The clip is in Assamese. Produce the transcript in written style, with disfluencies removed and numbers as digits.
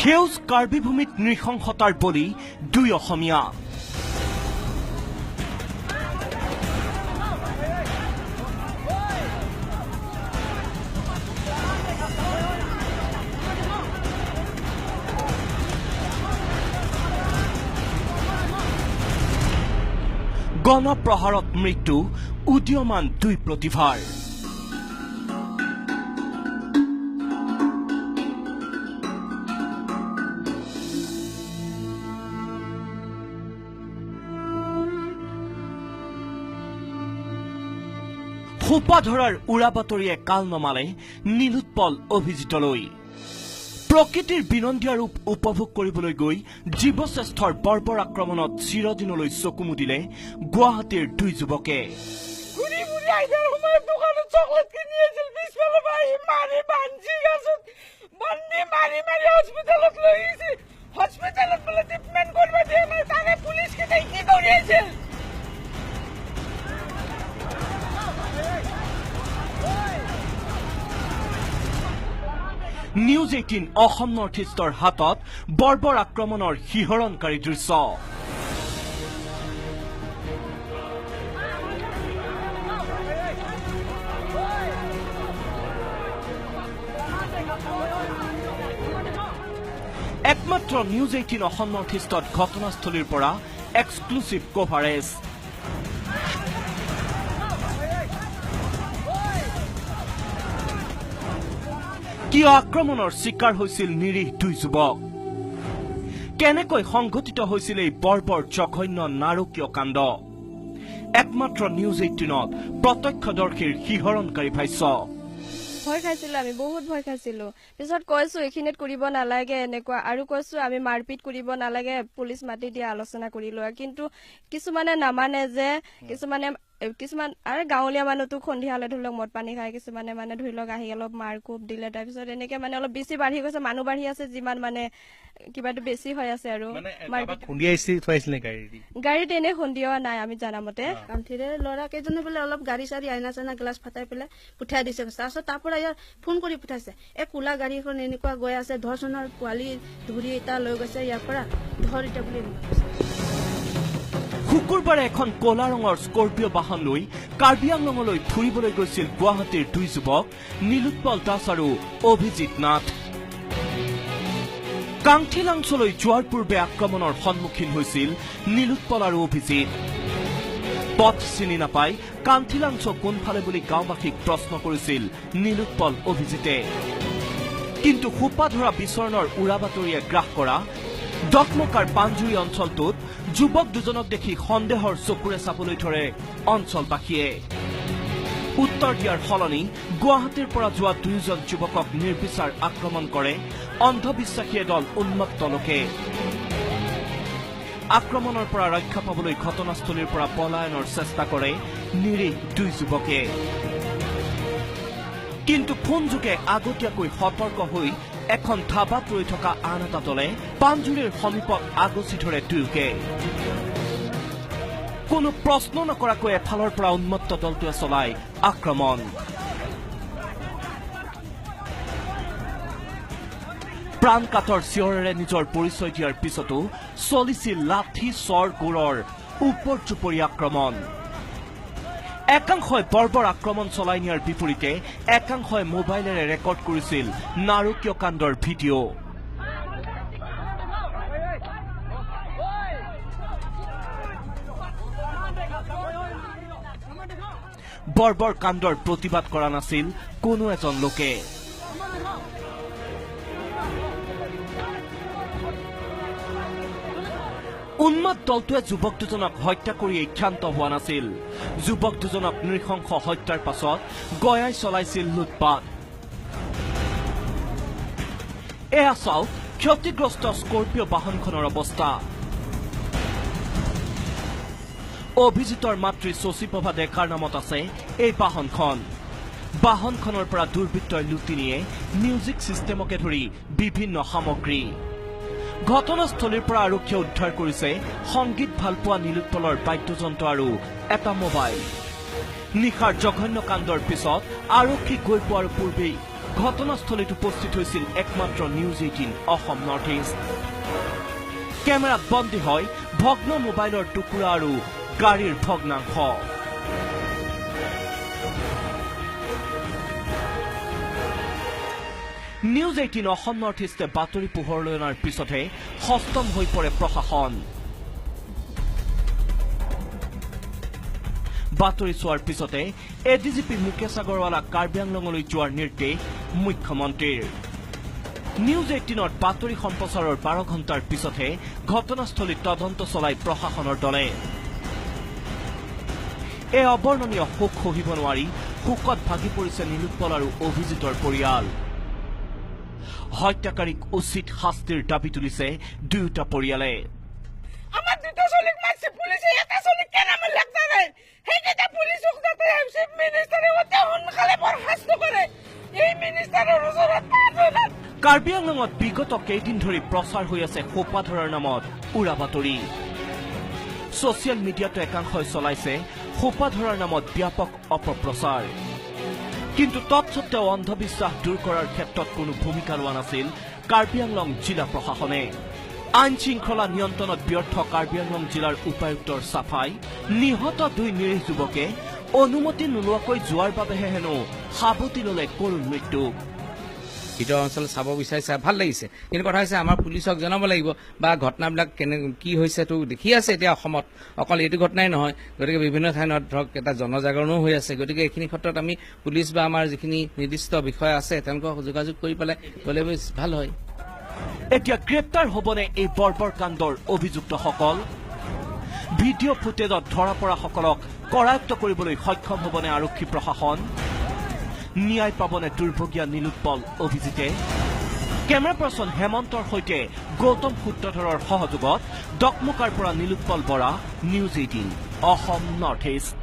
সেউজ কাৰ্বি ভূমিত নৃশংসতাৰ বলি দুই অসমীয়া গণপ্ৰহাৰত মৃত্যু উদীয়মান দুই প্ৰতিভাৰ হোপাধৰাৰ উৰা বাতৰিয়ে কাল নমালে নীলোৎপল অভিজিতলৈ প্ৰকৃতিৰ বিনন্দীয় ৰূপ উপভোগ কৰিবলৈ গৈ জীৱশ্ৰেষ্ঠৰ বৰ্বৰ আক্ৰমণত চিৰদিনলৈ চকু মুদিলে গুৱাহাটীৰ দুই যুৱকে নিউজ 18 অসম নৰ্থ ইষ্টৰ হাতত বৰ্বৰ আক্ৰমণৰ শিহৰণকাৰী দৃশ্য একমাত্ৰ নিউজ 18 অসম নৰ্থ ইষ্টত ঘটনাস্থলীৰ পৰা এক্সক্লুচিভ কভাৰেজ কিয় আক্ৰমণৰ শিকাৰ হৈছিল নিৰীহ দুই যুৱক কেনেকৈ সংঘটিত হৈছিল এই বৰ্বৰ জঘন্য নাৰকীয় কাণ্ড একমাত্ৰ নিউজ 18ত প্ৰত্যক্ষদৰ্শীৰ শিহৰণকাৰী ভাষ্য ভয় খাইছিলো আমি বহুত ভয় খাইছিলো পিছত কৈছো এখিনিত কৰিব নালাগে এনেকুৱা আৰু কৈছো আমি মাৰপিট কৰিব নালাগে পুলিচ মাতি দিয়া আলোচনা কৰিলো কিন্তু কিছুমানে নামানে যে কিছুমান আৰু গাঁৱলীয়া মানুহটো সন্ধিয়ালে ধৰি লওক মদ পানী খাই কিছুমানে মানে ধৰি লওক আহি অলপ মাৰ কোব দিলে তাৰপিছত এনেকে মানে অলপ বেছি বাঢ়ি গৈছে মানুহ বাঢ়ি আছে যিমান মানে কিবাটো বেছি হৈ আছে আৰু গাড়ীত এনে সন্ধিয়া নাই আমি জানামতে কান্থিৰে ল'ৰা কেইজনে বোলে অলপ গাড়ী চাৰি আইনা চাইনা গ্লাছ ফাটাই পেলাই পঠিয়াই দিছে তাৰপিছত তাৰ পৰা ইয়াৰ ফোন কৰি পঠাইছে এই কোলা গাড়ীখন এনেকুৱা গৈ আছে ধৰ্ষণৰ পোৱালি ধৰি এটা লৈ গৈছে ইয়াৰ পৰা ধৰ এটা বুলি শুকুৰবাৰে এখন কলা ৰঙৰ স্কৰ্পিঅ' বাহন লৈ কাৰ্বি আংলঙলৈ ফুৰিবলৈ গৈছিল গুৱাহাটীৰ দুই যুৱক নীলোৎপল দাস আৰু অভিজিত নাথ কাংঠিলাংছলৈ যোৱাৰ পূৰ্বে আক্ৰমণৰ সন্মুখীন হৈছিল নীলোৎপল আৰু অভিজিত পথ চিনি নাপাই কাংঠিলাংছ কোনফালে বুলি গাঁওবাসীক প্ৰশ্ন কৰিছিল নীলোৎপল অভিজিতে কিন্তু হোপাধৰা বিচৰণৰ উৰা বাতৰিয়ে গ্ৰাস কৰা ডকমকাৰ পাঞ্জুৰী অঞ্চলটোত যুৱক দুজনক দেখি সন্দেহৰ চকুৰে চাবলৈ ধৰে অঞ্চলবাসীয়ে উত্তৰ দিয়াৰ সলনি গুৱাহাটীৰ পৰা যোৱা দুয়োজন যুৱকক নিৰ্বিচাৰ আক্ৰমণ কৰে অন্ধবিশ্বাসী এদল উন্মত্ত লোকে আক্ৰমণৰ পৰা ৰক্ষা পাবলৈ ঘটনাস্থলীৰ পৰা পলায়নৰ চেষ্টা কৰে নিৰীহ দুই যুৱকে কিন্তু ফোনযোগে আগতীয়াকৈ সতৰ্ক হৈ এখন ধাবাত ৰৈ থকা আন এটা দলে পাঞ্জুৰীৰ সমীপত আগচি ধৰে দুয়োকে কোনো প্ৰশ্ন নকৰাকৈ এফালৰ পৰা উন্মত্ত দলটোৱে চলায় আক্ৰমণ প্ৰাণকাতৰ চিঞৰেৰে নিজৰ পৰিচয় দিয়াৰ পিছতো চলিছিল লাঠি চৰ গোৰৰ ওপৰচুপৰি আক্ৰমণ একাংশই বৰ্বৰ আক্ৰমণ চলাই নিয়াৰ বিপৰীতে একাংশই মোবাইলেৰে ৰেকৰ্ড কৰিছিল নাৰকীয় কাণ্ডৰ ভিডিঅ' বৰ্বৰ কাণ্ডৰ প্ৰতিবাদ কৰা নাছিল কোনো এজন লোকে উন্মাদ দলটোৱে যুৱক দুজনক হত্যা কৰি ক্ষান্ত হোৱা নাছিল যুৱক দুজনক নৃশংস হত্যাৰ পাছত গয়াই চলাইছিল লুটপাট এয়া চাওক ক্ষতিগ্ৰস্ত স্কৰ্পিঅ' বাহনখনৰ অৱস্থা অভিজিতৰ মাতৃ শশীপ্ৰভা ডেকাৰ নামত আছে এই বাহনখনৰ পৰা দুৰ্বৃত্তই লুটি নিয়ে মিউজিক চিষ্টেমকে ধৰি বিভিন্ন সামগ্ৰী ঘটনাস্থলীৰ পৰা আৰক্ষীয়ে উদ্ধাৰ কৰিছে সংগীত ভালপোৱা নীলোৎপলৰ বাদ্যযন্ত্ৰ আৰু এটা মোবাইল নিশাৰ জঘন্য কাণ্ডৰ পিছত আৰক্ষী গৈ পোৱাৰ পূৰ্বেই ঘটনাস্থলীত উপস্থিত হৈছিল একমাত্ৰ নিউজ 18 অসম নৰ্থ ইষ্ট। কেমেৰাত বন্দী হয় ভগ্ন মোবাইলৰ টুকুৰা আৰু গাড়ীৰ ভগ্নাংশ। নিউজ 18 অসম নৰ্থ ইষ্টে বাতৰি পোহৰলৈ অনাৰ পিছতহে সষ্টম হৈ পৰে প্ৰশাসন। বাতৰি চোৱাৰ পিছতে এডিজিপি মুকেশ আগৰৱালাক কাৰ্বি আংলঙলৈ যোৱাৰ নিৰ্দেশ মুখ্যমন্ত্ৰীৰ। নিউজ 18ৰ বাতৰি সম্প্ৰচাৰৰ 12 ঘণ্টাৰ পিছতহে ঘটনাস্থলীত তদন্ত চলাই প্ৰশাসনৰ দলে। এই অবৰ্ণনীয় শোক সহিব নোৱাৰি শোকত ভাগি পৰিছে নীলোৎপল আৰু অভিজিতৰ পৰিয়াল। হত্যাকাৰীক উচিত শাস্তিৰ দাবী তুলিছে দুয়োটা পৰিয়ালে। আমার দুটো চলিক মারছে পুলিশে এটা চলিক কেন আমার লাগতে নাই হেটা পুলিশ উঠতে চিফ মিনিস্টারে ওতে হনখালে বরখাস্ত করে এই মিনিস্টারের ওজৰত পাঁচজন। কাৰ্বি আংলঙত বিগত কেইদিন ধৰি প্ৰচাৰ হৈ আছে হোপাধৰাৰ নামত উৰা বাতৰি। ছচিয়েল মিডিয়াতো একাংশই চলাইছে হোপাধৰাৰ নামত ব্যাপক অপপ্ৰচাৰ। কিন্তু তৎসত্ত্বেও অন্ধবিশ্বাস দূৰ কৰাৰ ক্ষেত্ৰত কোনো ভূমিকা লোৱা নাছিল কাৰ্বি আংলং জিলা প্ৰশাসনে। আইন শৃংখলা নিয়ন্ত্ৰণত ব্যৰ্থ কাৰ্বি আংলং জিলাৰ উপায়ুক্তৰ চাফাই, নিহত 2 নিৰীহ যুৱকে অনুমতি নোলোৱাকৈ যোৱাৰ বাবেহে হেনো সাৱটি ললে কৰুণ মৃত্যু। ভিতৰৰ অঞ্চল চাব বিচাৰিছে, ভাল লাগিছে। কিন্তু কথা হৈছে আমাৰ পুলিচক জনাব লাগিব বা ঘটনাবিলাক কি হৈছে তো দেখি আছে এতিয়া অসমত। অকল এইটো ঘটনাই নহয়, গতিকে বিভিন্ন ঠাইত ধৰক এটা জনজাগৰণো হৈ আছে। গতিকে এইখিনি ক্ষেত্ৰত আমি পুলিচ বা আমাৰ যিখিনি নিৰ্দিষ্ট বিষয় আছে তেওঁলোকক যোগাযোগ কৰি পেলাই গ'লে ভাল হয়। এতিয়া গ্ৰেপ্তাৰ হ'বনে এই বৰ্বৰ কাণ্ডৰ অভিযুক্তসকল? ভিডিঅ' ফুটেজত ধৰা পৰাসকলক কৰায়ত্ব কৰিবলৈ সক্ষম হ'বনে আৰক্ষী প্ৰশাসন? ন্যায় পাবনে দুৰ্ভগীয়া নীলোৎপল অভিজিতে? কেমেৰা পাৰ্চন হেমন্তৰ সৈতে গৌতম সূত্ৰধৰৰ সহযোগত ডকমকাৰ পৰা Nilotpal Bora, news 18 Assam north east.